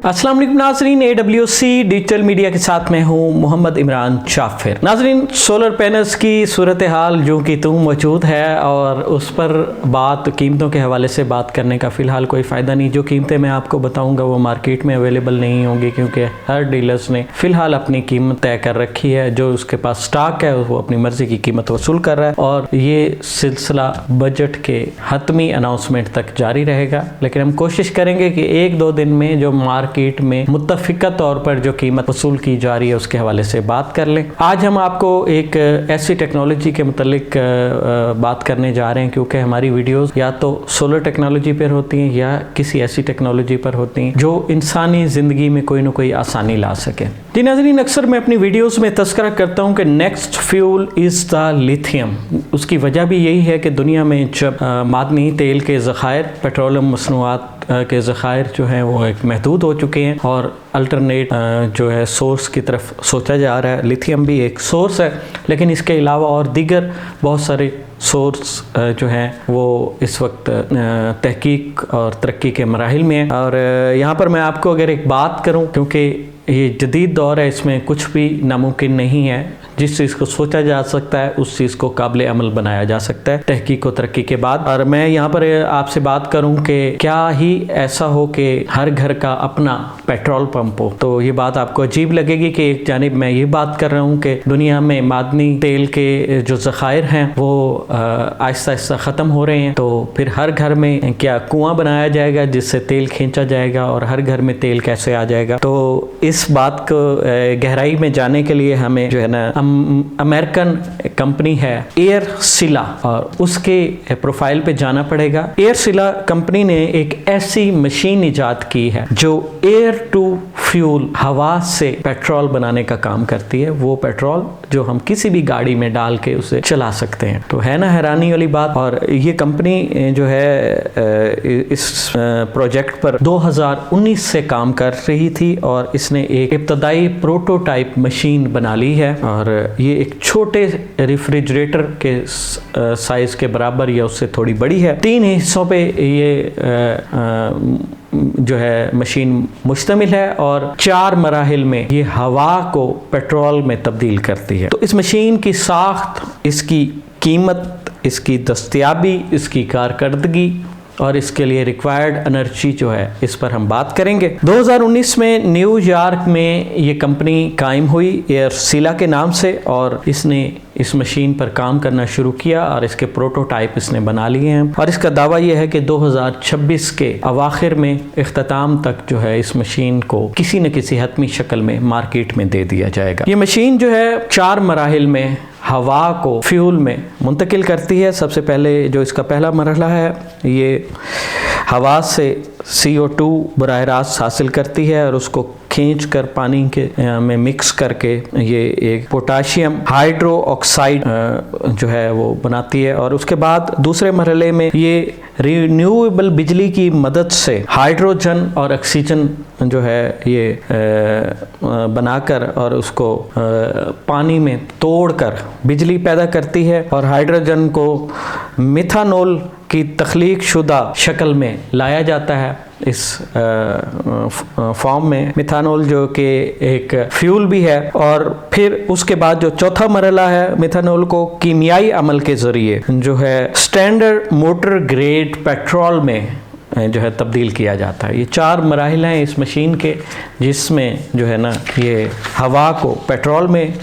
अस्सलाम वालेकुम नाज़रीन, AWC डिजिटल मीडिया के साथ मैं हूँ मोहम्मद इमरान जाफिर। नाज़रीन, सोलर पैनल्स की सूरत हाल जो कि तुम मौजूद है और उस पर कीमतों के हवाले से बात करने का फ़िलहाल कोई फ़ायदा नहीं। जो कीमतें मैं आपको बताऊँगा वो मार्केट में अवेलेबल नहीं होंगी, क्योंकि हर डीलर्स ने फ़िलहाल अपनी कीमत तय कर रखी है। जो उसके पास स्टॉक है वो अपनी मर्ज़ी की कीमत वसूल कर रहा है और ये सिलसिला बजट के हतमी अनाउंसमेंट तक जारी रहेगा। लेकिन हम कोशिश करेंगे कि एक दो दिन में जो मार्केट में मुत्तफ़िक़ा तौर पर जो कीमत वसूल की जा रही है उसके हवाले से बात कर लें। आज हम आपको एक ऐसी टेक्नोलॉजी के मुतल्लिक बात करने जा रहे हैं, क्योंकि हमारी वीडियोस या तो सोलर टेक्नोलॉजी पर होती हैं या किसी ऐसी टेक्नोलॉजी पर होती हैं जो इंसानी ज़िंदगी में कोई ना कोई आसानी ला सके। जी नाज़रीन, अक्सर मैं अपनी वीडियोस में तज़किरा करता हूँ कि next fuel is the lithium. उसकी वजह भी यही है कि दुनिया में जब मादनी तेल के ज़खायर, पेट्रोलियम मसनूआत के ज़खायर जो हैं वो एक महदूद हो चुके हैं और अल्टरनेट जो है सोर्स की तरफ सोचा जा रहा है। लिथियम भी एक सोर्स है, लेकिन इसके अलावा और दीगर बहुत सारे सोर्स जो हैं वो इस वक्त तहकीक और तरक्की के मराहिल में है। और यहाँ पर मैं आपको अगर एक बात करूँ, क्योंकि ये जदीद दौर है, इसमें कुछ भी नामुमकिन नहीं है। जिस चीज़ को सोचा जा सकता है उस चीज़ को काबिल अमल बनाया जा सकता है तहकीक और तरक्की के बाद। और मैं यहाँ पर आपसे बात करूँ कि क्या ही ऐसा हो कि हर घर का अपना पेट्रोल पंप हो, तो ये बात आपको अजीब लगेगी कि एक जानिब मैं ये बात कर रहा हूँ कि दुनिया में मादनी तेल के जो ज़खायर हैं वो आहिस्ता आहिस्ता ख़त्म हो रहे हैं, तो फिर हर घर में क्या कुआं बनाया जाएगा जिससे तेल खींचा जाएगा और हर घर में तेल कैसे आ जाएगा। तो इस बात को गहराई में जाने के लिए हमें जो है ना अमेरिकन कंपनी है एयरसिला और उसके प्रोफाइल पे जाना पड़ेगा। एयरसिला कंपनी ने एक ऐसी मशीन इजाद की है जो एयर टू फ्यूल, हवा से पेट्रोल बनाने का काम करती है। वो पेट्रोल जो हम किसी भी गाड़ी में डाल के उसे चला सकते हैं, तो है ना हैरानी वाली बात। और ये कंपनी जो है इस प्रोजेक्ट पर 2019 से काम कर रही थी और इसने एक इब्तदाई प्रोटोटाइप मशीन बना ली है और ये एक छोटे रेफ्रिजरेटर के साइज के बराबर या उससे थोड़ी बड़ी है। 3 हिस्सों पे ये जो है मशीन मुश्तमिल है और 4 मराहिल में ये हवा को पेट्रोल में तब्दील करती है। तो इस मशीन की साख्त, इसकी कीमत, इसकी दस्तयाबी, इसकी कारकर्दगी और इसके लिए रिक्वायर्ड एनर्जी जो है इस पर हम बात करेंगे। 2019 में न्यूयॉर्क में ये कंपनी कायम हुई एयरसिला के नाम से और इसने इस मशीन पर काम करना शुरू किया और इसके प्रोटोटाइप इसने बना लिए हैं और इसका दावा यह है कि 2026 के अवाखिर में इख्तिताम तक जो है इस मशीन को किसी न किसी हतमी शक्ल में मार्केट में दे दिया जाएगा। ये मशीन जो है 4 मराहिल में हवा को फ्यूल में मुंतकिल करती है। सबसे पहले जो इसका पहला मरहला है, ये हवा से CO2 बराह रास्त हासिल करती है और उसको खींच कर पानी के में मिक्स करके ये एक पोटाशियम हाइड्रो ऑक्साइड जो है वो बनाती है। और उसके बाद दूसरे मरहले में ये रिन्यूएबल बिजली की मदद से हाइड्रोजन और ऑक्सीजन जो है ये बनाकर और उसको पानी में तोड़कर बिजली पैदा करती है और हाइड्रोजन को मिथानॉल की तख्लीक शुदा शक्ल में लाया जाता है इस फॉर्म में, मिथानॉल जो कि एक फ्यूल भी है। और फिर उसके बाद जो चौथा मरहला है, मिथानॉल को कीमियाई अमल के ज़रिए जो है स्टैंडर्ड मोटर ग्रेड पेट्रोल में जो है तब्दील किया जाता है। ये 4 मराहिल हैं इस मशीन के, जिसमें जो है ना ये हवा को पेट्रोल में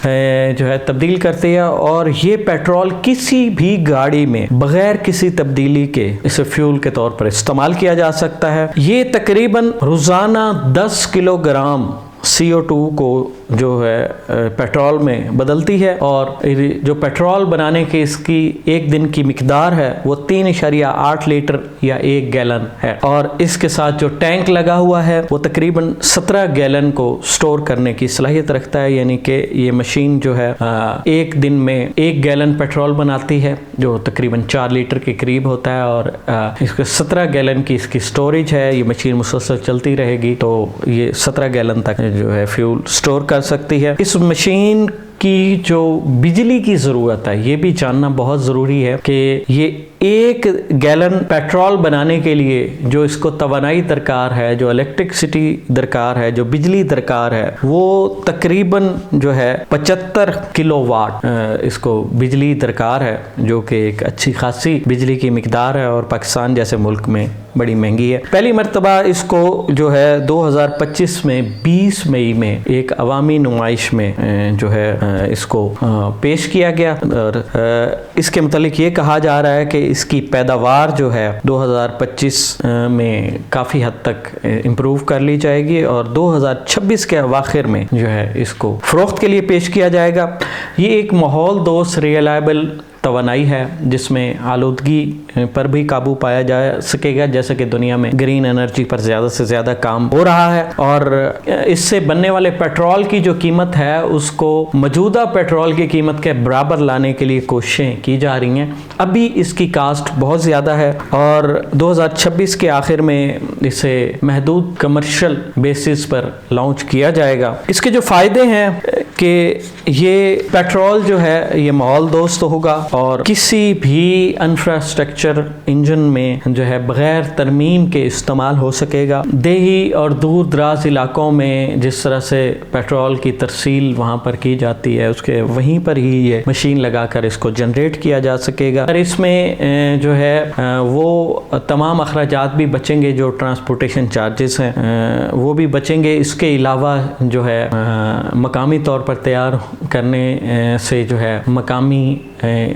जो है तब्दील करती है और ये पेट्रोल किसी भी गाड़ी में बगैर किसी तब्दीली के इसे फ्यूल के तौर पर इस्तेमाल किया जा सकता है। ये तकरीबन रोज़ाना 10 किलोग्राम CO2 को जो है पेट्रोल में बदलती है और जो पेट्रोल बनाने की इसकी एक दिन की मिकदार है वो 3.8 लीटर या 1 गैलन है। और इसके साथ जो टैंक लगा हुआ है वो तकरीबन 17 गैलन को स्टोर करने की सलाहियत रखता है, यानी कि ये मशीन जो है एक दिन में 1 गैलन पेट्रोल बनाती है जो तकरीबन 4 लीटर के करीब होता है और इसके 17 गैलन की इसकी स्टोरेज है। ये मशीन मुसलसल चलती रहेगी तो ये 17 गैलन तक जो है फ्यूल स्टोर कर सकती है। इस मशीन की जो बिजली की ज़रूरत है ये भी जानना बहुत ज़रूरी है कि ये ایک گیلن پیٹرول بنانے کے لیے جو اس کو توانائی درکار ہے، جو الیکٹرکسٹی درکار ہے، جو بجلی درکار ہے، وہ تقریباً جو ہے 75 کلو واٹ اس کو بجلی درکار ہے، جو کہ ایک اچھی خاصی بجلی کی مقدار ہے اور پاکستان جیسے ملک میں بڑی مہنگی ہے۔ پہلی مرتبہ اس کو جو ہے 2025 میں 20 مئی میں ایک عوامی نمائش میں جو ہے اس کو پیش کیا گیا، اور اس کے متعلق یہ کہا جا رہا ہے کہ اس کی پیداوار جو ہے 2025 میں کافی حد تک امپروو کر لی جائے گی، اور 2026 کے اواخر میں جو ہے اس کو فروخت کے لیے پیش کیا جائے گا۔ یہ ایک ماحول دوست ریلائبل توانائی ہے جس میں آلودگی پر بھی قابو پایا جا سکے گا، جیسا کہ دنیا میں گرین انرجی پر زیادہ سے زیادہ کام ہو رہا ہے، اور اس سے بننے والے پیٹرول کی جو قیمت ہے اس کو موجودہ پیٹرول کی قیمت کے برابر لانے کے لیے کوششیں کی جا رہی ہیں۔ ابھی اس کی کاسٹ بہت زیادہ ہے، اور 2026 کے آخر میں اسے محدود کمرشل بیسس پر لانچ کیا جائے گا۔ اس کے جو فائدے ہیں کہ یہ پیٹرول جو ہے یہ ماحول دوست ہوگا، اور کسی بھی انفراسٹرکچر انجن میں جو ہے بغیر ترمیم کے استعمال ہو سکے گا۔ دیہی اور دور دراز علاقوں میں جس طرح سے پیٹرول کی ترسیل وہاں پر کی جاتی ہے، اس کے وہیں پر ہی یہ مشین لگا کر اس کو جنریٹ کیا جا سکے گا، اور اس میں جو ہے وہ تمام اخراجات بھی بچیں گے، جو ٹرانسپورٹیشن چارجز ہیں وہ بھی بچیں گے۔ اس کے علاوہ جو ہے مقامی طور پر تیار کرنے سے جو ہے مقامی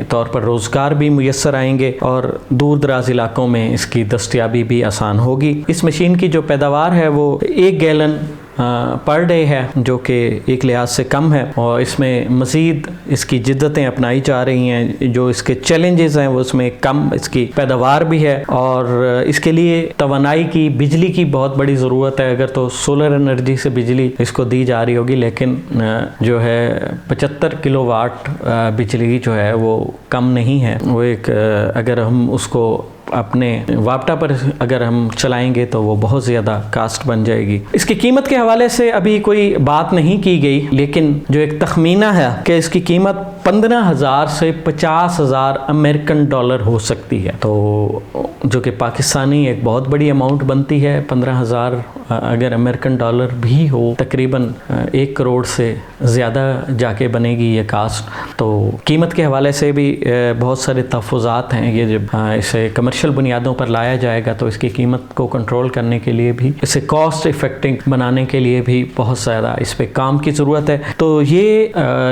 طور پر روزگار بھی میسر آئیں گے، اور دور دراز علاقوں میں اس کی دستیابی بھی آسان ہوگی۔ اس مشین کی جو پیداوار ہے وہ 1 گیلن پر ڈے ہے، جو کہ ایک لحاظ سے کم ہے، اور اس میں مزید اس کی جدتیں اپنائی جا رہی ہیں۔ جو اس کے چیلنجز ہیں وہ اس میں کم اس کی پیداوار بھی ہے، اور اس کے لیے توانائی کی بجلی کی بہت بڑی ضرورت ہے۔ اگر تو سولر انرجی سے بجلی اس کو دی جا رہی ہوگی، لیکن جو ہے 75 کلو واٹ بجلی جو ہے وہ کم نہیں ہے۔ وہ ایک اگر ہم اس کو اپنے واپٹا پر اگر ہم چلائیں گے تو وہ بہت زیادہ کاسٹ بن جائے گی۔ اس کی قیمت کے حوالے سے ابھی کوئی بات نہیں کی گئی، لیکن جو ایک تخمینہ ہے کہ اس کی قیمت 15,000 سے 50,000 امریکن ڈالر ہو سکتی ہے، تو جو کہ پاکستانی ایک بہت بڑی اماؤنٹ بنتی ہے۔ 15,000 اگر امریکن ڈالر بھی ہو، تقریباً 1 کروڑ سے زیادہ جا کے بنے گی یہ کاسٹ۔ تو قیمت کے حوالے سے بھی بہت سارے تحفظات ہیں۔ یہ جب اسے کمرشل بنیادوں پر لایا جائے گا تو اس کی قیمت کو کنٹرول کرنے کے لیے بھی، اسے کاسٹ افیکٹنگ بنانے کے لیے بھی بہت زیادہ اس پہ کام کی ضرورت ہے۔ تو یہ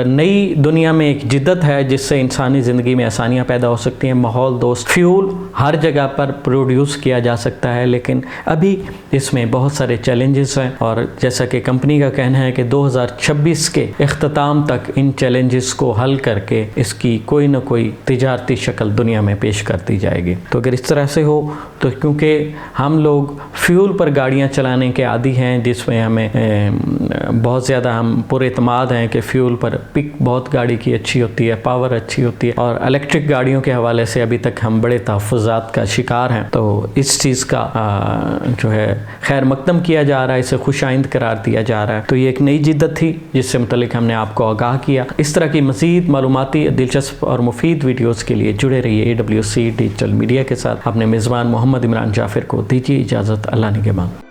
نئی دنیا میں ایک جدت ہے جس سے انسانی زندگی میں آسانیاں پیدا ہو سکتی ہیں۔ ماحول دوست فیول ہر جگہ پر پروڈیوس کیا جا سکتا ہے، لیکن ابھی اس میں بہت سارے چیلنجز ہیں، اور جیسا کہ کمپنی کا کہنا ہے کہ 2026 کے اختتام تک ان چیلنجز کو حل کر کے اس کی کوئی نہ کوئی تجارتی شکل دنیا میں پیش کر دی جائے گی۔ تو اگر اس طرح سے ہو تو کیونکہ ہم لوگ فیول پر گاڑیاں چلانے کے عادی ہیں، جس میں ہمیں بہت زیادہ ہم پر اعتماد ہیں کہ فیول پر پک بہت گاڑی کی اچھی ہوتی ہے، پاور اچھی ہوتی ہے، اور الیکٹرک گاڑیوں کے حوالے سے ابھی تک ہم بڑے تحفظات کا شکار ہیں۔ تو اس چیز کا جو ہے خیر مقدم کیا جا رہا ہے، اسے خوش آئند قرار دیا جا رہا ہے۔ تو یہ ایک نئی جدت تھی جس سے متعلق ہم نے آپ کو آگاہ کیا۔ اس طرح کی مزید معلوماتی دلچسپ اور مفید ویڈیوز کے لیے جڑے رہیے AWC ڈیجیٹل میڈیا کے ساتھ۔ اپنے میزبان محمد عمران جعفر کو دیجیے اجازت، اللہ نگہبان۔